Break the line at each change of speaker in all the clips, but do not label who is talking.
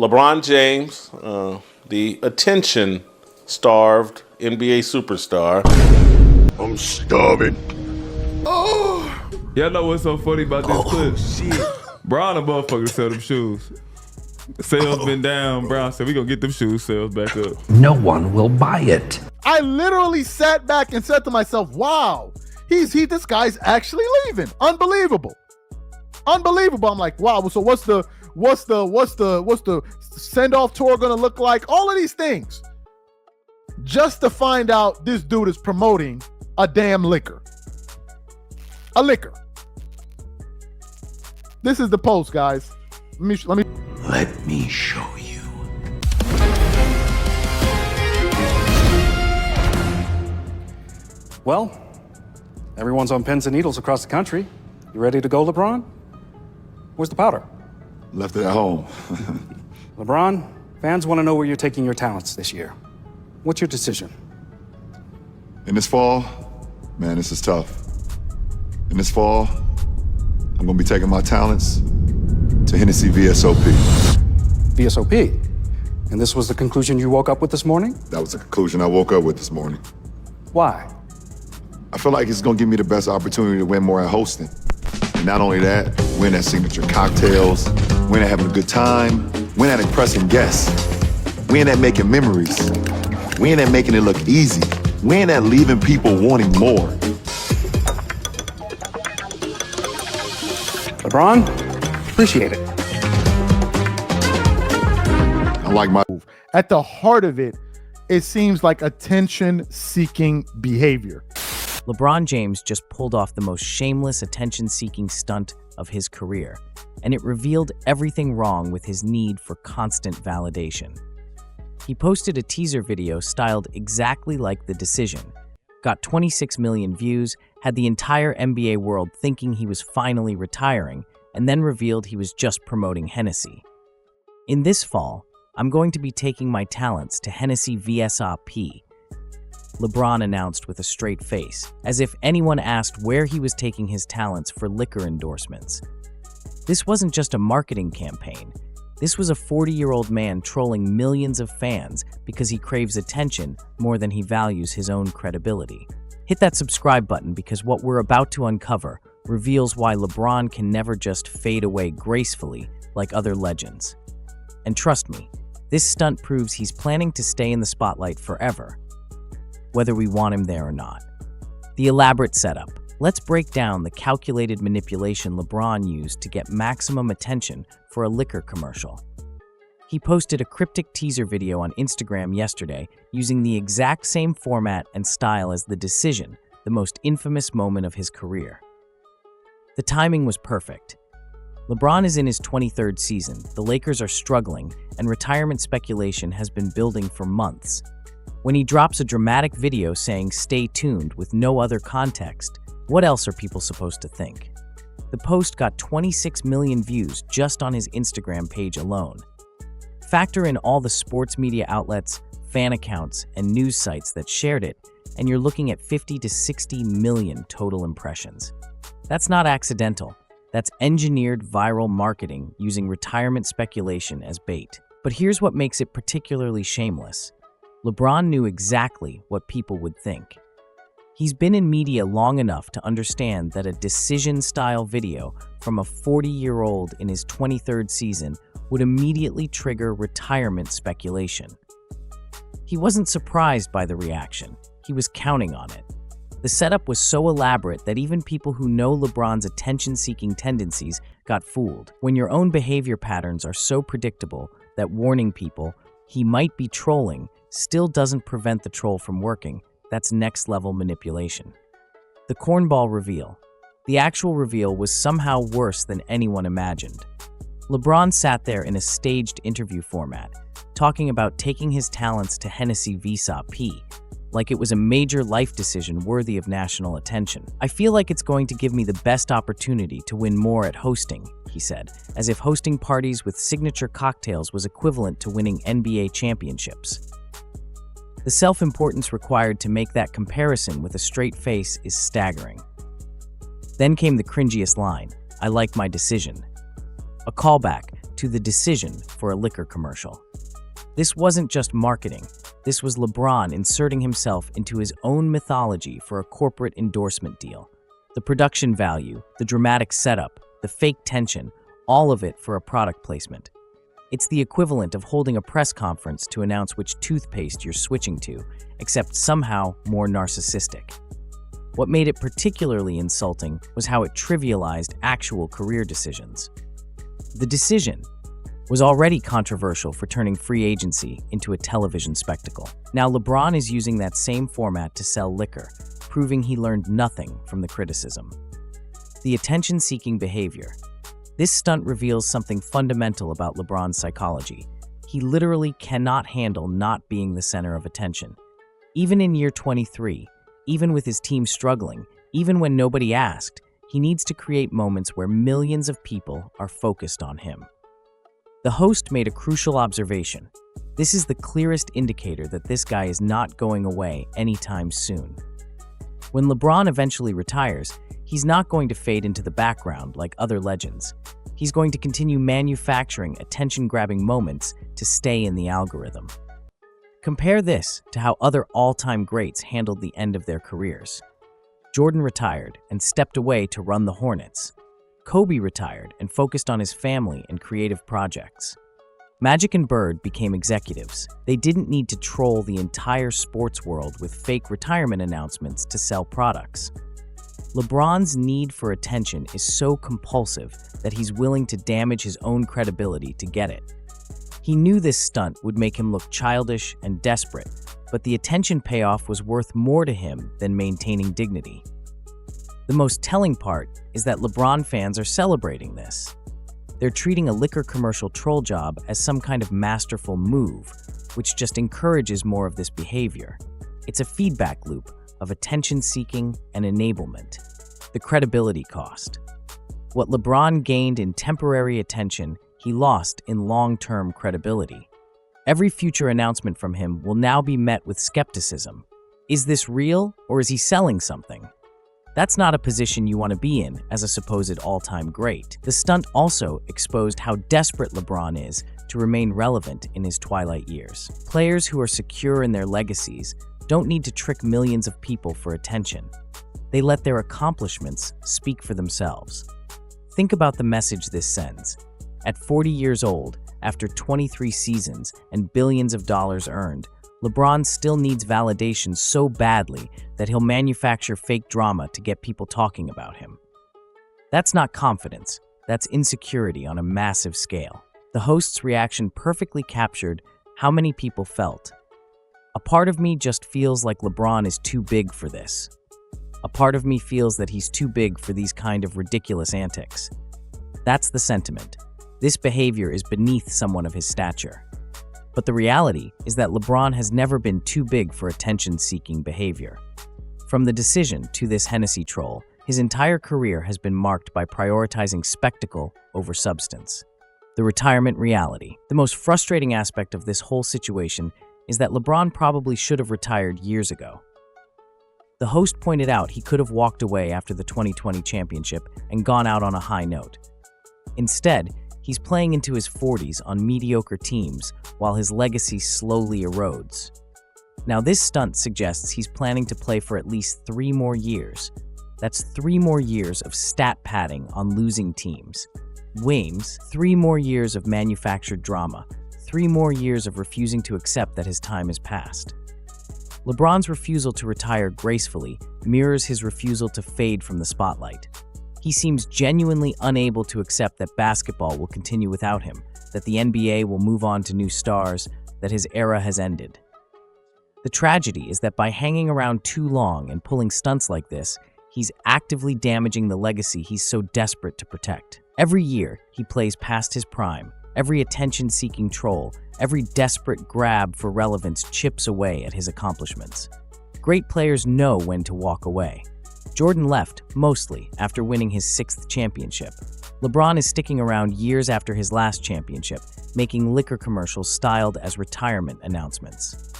LeBron James, the attention-starved NBA superstar.
I'm starving.
Y'all know what's so funny about this clip? Shit. Brown a motherfucker sell them shoes. Sales been down. Brown said we gonna get them shoes sales back up.
No one will buy it.
I literally sat back and said to myself, wow, this guy's actually leaving. Unbelievable. Unbelievable. I'm like, wow, so what's the send-off tour gonna look like? All of these things. Just to find out this dude is promoting a damn liquor. A liquor. This is the post, guys. Let me
show you.
Well, everyone's on pins and needles across the country. You ready to go, LeBron? Where's the powder?
Left it at home.
LeBron, fans want to know where you're taking your talents this year. What's your decision?
In this fall, man, this is tough. In this fall, I'm gonna be taking my talents to Hennessy VSOP.
VSOP? And this was the conclusion you woke up with this morning?
That was the conclusion I woke up with this morning.
Why?
I feel like it's gonna give me the best opportunity to win more at hosting. And not only that, win at signature cocktails, win at having a good time, win at impressing guests, win at making memories, win at making it look easy, win at leaving people wanting more.
LeBron, appreciate it.
I like my
move. At the heart of it, it seems like attention-seeking behavior.
LeBron James just pulled off the most shameless attention-seeking stunt of his career, and it revealed everything wrong with his need for constant validation. He posted a teaser video styled exactly like The Decision, got 26 million views, had the entire NBA world thinking he was finally retiring, and then revealed he was just promoting Hennessy. In this fall, I'm going to be taking my talents to Hennessy VSOP, LeBron announced with a straight face, as if anyone asked where he was taking his talents for liquor endorsements. This wasn't just a marketing campaign. This was a 40-year-old man trolling millions of fans because he craves attention more than he values his own credibility. Hit that subscribe button because what we're about to uncover reveals why LeBron can never just fade away gracefully like other legends. And trust me, this stunt proves he's planning to stay in the spotlight forever, whether we want him there or not. The elaborate setup. Let's break down the calculated manipulation LeBron used to get maximum attention for a liquor commercial. He posted a cryptic teaser video on Instagram yesterday using the exact same format and style as The Decision, the most infamous moment of his career. The timing was perfect. LeBron is in his 23rd season, the Lakers are struggling, and retirement speculation has been building for months. When he drops a dramatic video saying "stay tuned" with no other context, what else are people supposed to think? The post got 26 million views just on his Instagram page alone. Factor in all the sports media outlets, fan accounts, and news sites that shared it, and you're looking at 50 to 60 million total impressions. That's not accidental. That's engineered viral marketing using retirement speculation as bait. But here's what makes it particularly shameless. LeBron knew exactly what people would think. He's been in media long enough to understand that a decision-style video from a 40-year-old in his 23rd season would immediately trigger retirement speculation. He wasn't surprised by the reaction. He was counting on it. The setup was so elaborate that even people who know LeBron's attention-seeking tendencies got fooled. When your own behavior patterns are so predictable that warning people he might be trolling still doesn't prevent the troll from working, that's next-level manipulation. The cornball reveal. The actual reveal was somehow worse than anyone imagined. LeBron sat there in a staged interview format, talking about taking his talents to Hennessy VSOP, like it was a major life decision worthy of national attention. "I feel like it's going to give me the best opportunity to win more at hosting," he said, as if hosting parties with signature cocktails was equivalent to winning NBA championships. The self-importance required to make that comparison with a straight face is staggering. Then came the cringiest line, "I like my decision." A callback to the decision for a liquor commercial. This wasn't just marketing. This was LeBron inserting himself into his own mythology for a corporate endorsement deal. The production value, the dramatic setup, the fake tension, all of it for a product placement. It's the equivalent of holding a press conference to announce which toothpaste you're switching to, except somehow more narcissistic. What made it particularly insulting was how it trivialized actual career decisions. The decision was already controversial for turning free agency into a television spectacle. Now LeBron is using that same format to sell liquor, proving he learned nothing from the criticism. The attention-seeking behavior. This stunt reveals something fundamental about LeBron's psychology. He literally cannot handle not being the center of attention. Even in year 23, even with his team struggling, even when nobody asked, he needs to create moments where millions of people are focused on him. The host made a crucial observation. This is the clearest indicator that this guy is not going away anytime soon. When LeBron eventually retires, he's not going to fade into the background like other legends. He's going to continue manufacturing attention-grabbing moments to stay in the algorithm. Compare this to how other all-time greats handled the end of their careers. Jordan retired and stepped away to run the Hornets. Kobe retired and focused on his family and creative projects. Magic and Bird became executives. They didn't need to troll the entire sports world with fake retirement announcements to sell products. LeBron's need for attention is so compulsive that he's willing to damage his own credibility to get it. He knew this stunt would make him look childish and desperate, but the attention payoff was worth more to him than maintaining dignity. The most telling part is that LeBron fans are celebrating this. They're treating a liquor commercial troll job as some kind of masterful move, which just encourages more of this behavior. It's a feedback loop of attention-seeking and enablement. The credibility cost. What LeBron gained in temporary attention, he lost in long-term credibility. Every future announcement from him will now be met with skepticism. Is this real, or is he selling something? That's not a position you want to be in as a supposed all-time great. The stunt also exposed how desperate LeBron is to remain relevant in his twilight years. Players who are secure in their legacies don't need to trick millions of people for attention. They let their accomplishments speak for themselves. Think about the message this sends. At 40 years old, after 23 seasons and billions of dollars earned, LeBron still needs validation so badly that he'll manufacture fake drama to get people talking about him. That's not confidence, that's insecurity on a massive scale. The host's reaction perfectly captured how many people felt. A part of me just feels like LeBron is too big for this. A part of me feels that he's too big for these kind of ridiculous antics. That's the sentiment. This behavior is beneath someone of his stature. But the reality is that LeBron has never been too big for attention-seeking behavior. From the decision to this Hennessy troll, his entire career has been marked by prioritizing spectacle over substance. The retirement reality. The most frustrating aspect of this whole situation is that LeBron probably should have retired years ago. The host pointed out he could have walked away after the 2020 championship and gone out on a high note. Instead, he's playing into his 40s on mediocre teams while his legacy slowly erodes. Now, this stunt suggests he's planning to play for at least 3 more years. That's 3 more years of stat padding on losing teams. Weems, 3 more years of manufactured drama, 3 more years of refusing to accept that his time is past. LeBron's refusal to retire gracefully mirrors his refusal to fade from the spotlight. He seems genuinely unable to accept that basketball will continue without him, that the NBA will move on to new stars, that his era has ended. The tragedy is that by hanging around too long and pulling stunts like this, he's actively damaging the legacy he's so desperate to protect. Every year, he plays past his prime. Every attention-seeking troll, every desperate grab for relevance chips away at his accomplishments. Great players know when to walk away. Jordan left, mostly, after winning his 6th championship. LeBron is sticking around years after his last championship, making liquor commercials styled as retirement announcements.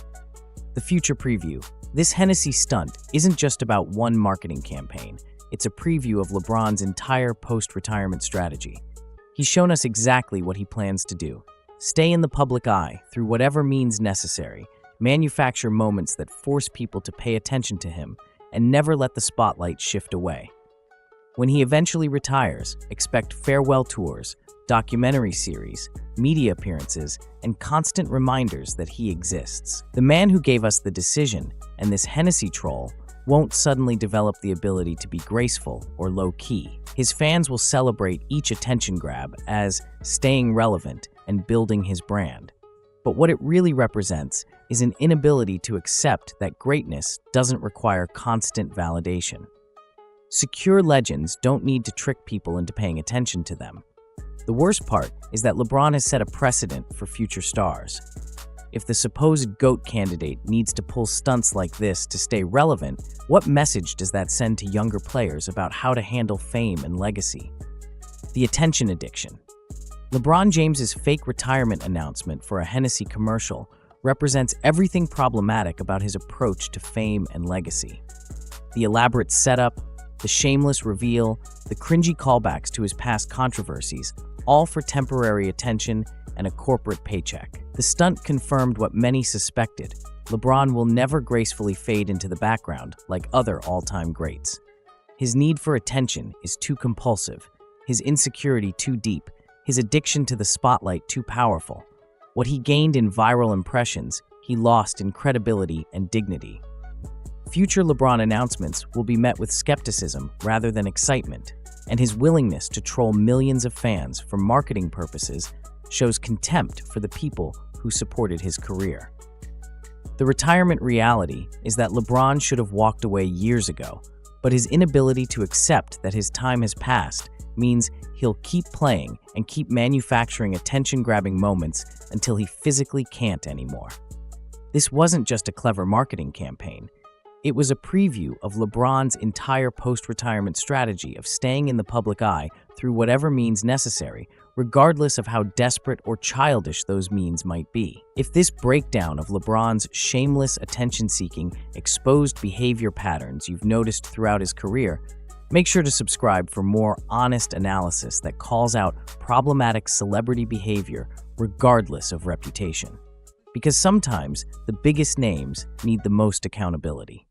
The future preview. This Hennessy stunt isn't just about one marketing campaign. It's a preview of LeBron's entire post-retirement strategy. He's shown us exactly what he plans to do. Stay in the public eye through whatever means necessary, manufacture moments that force people to pay attention to him, and never let the spotlight shift away. When he eventually retires, expect farewell tours, documentary series, media appearances, and constant reminders that he exists. The man who gave us The Decision and this Hennessy troll won't suddenly develop the ability to be graceful or low-key. His fans will celebrate each attention grab as staying relevant and building his brand. But what it really represents is an inability to accept that greatness doesn't require constant validation. Secure legends don't need to trick people into paying attention to them. The worst part is that LeBron has set a precedent for future stars. If the supposed GOAT candidate needs to pull stunts like this to stay relevant, what message does that send to younger players about how to handle fame and legacy? The attention addiction. LeBron James's fake retirement announcement for a Hennessy commercial represents everything problematic about his approach to fame and legacy. The elaborate setup, the shameless reveal, the cringy callbacks to his past controversies, all for temporary attention and a corporate paycheck. The stunt confirmed what many suspected. LeBron will never gracefully fade into the background like other all-time greats. His need for attention is too compulsive, his insecurity too deep, his addiction to the spotlight too powerful. What he gained in viral impressions, he lost in credibility and dignity. Future LeBron announcements will be met with skepticism rather than excitement, and his willingness to troll millions of fans for marketing purposes shows contempt for the people who supported his career. The retirement reality is that LeBron should have walked away years ago, but his inability to accept that his time has passed means he'll keep playing and keep manufacturing attention-grabbing moments until he physically can't anymore. This wasn't just a clever marketing campaign. It was a preview of LeBron's entire post-retirement strategy of staying in the public eye through whatever means necessary, regardless of how desperate or childish those means might be. If this breakdown of LeBron's shameless attention-seeking exposed behavior patterns you've noticed throughout his career, make sure to subscribe for more honest analysis that calls out problematic celebrity behavior regardless of reputation. Because sometimes the biggest names need the most accountability.